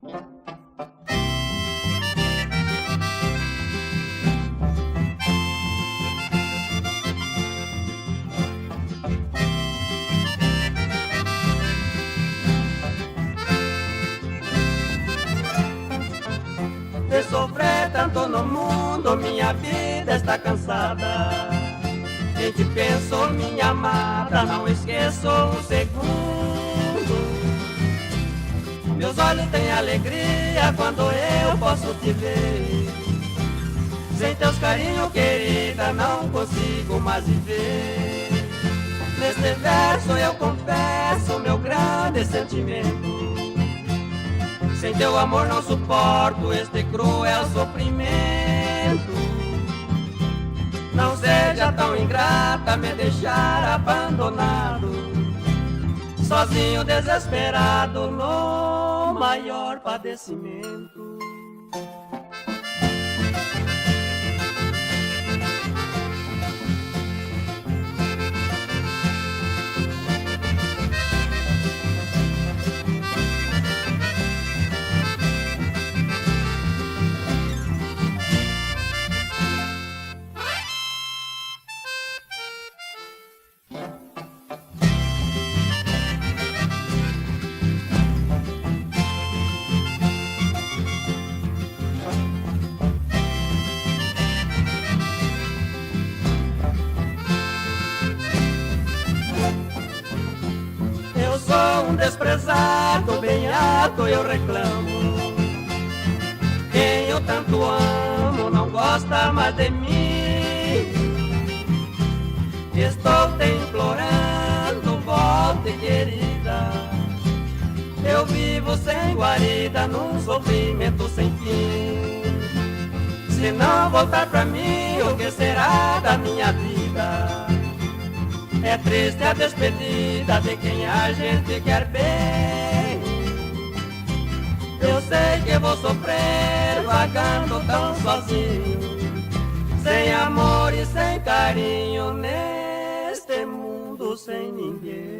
De sofrer tanto no mundo, minha vida está cansada. Quem te pensou, minha amada, não esqueço um segundo. Meus olhos têm alegria quando eu posso te ver. Sem teus carinhos, querida, não consigo mais viver. Neste verso eu confesso meu grande sentimento. Sem teu amor não suporto este cruel sofrimento. Não seja tão ingrata me deixar abandonado, sozinho, desesperado, no maior padecimento. Eu sou um desprezado, bem alto eu reclamo. Quem eu tanto amo não gosta mais de mim. Estou te implorando, volte, querida. Eu vivo sem guarida, num sofrimento sem fim. Se não voltar pra mim, o que será da minha vida? É triste a despedida de quem a gente quer bem. Eu sei que vou sofrer vagando tão sozinho, sem amor e sem carinho, neste mundo sem ninguém.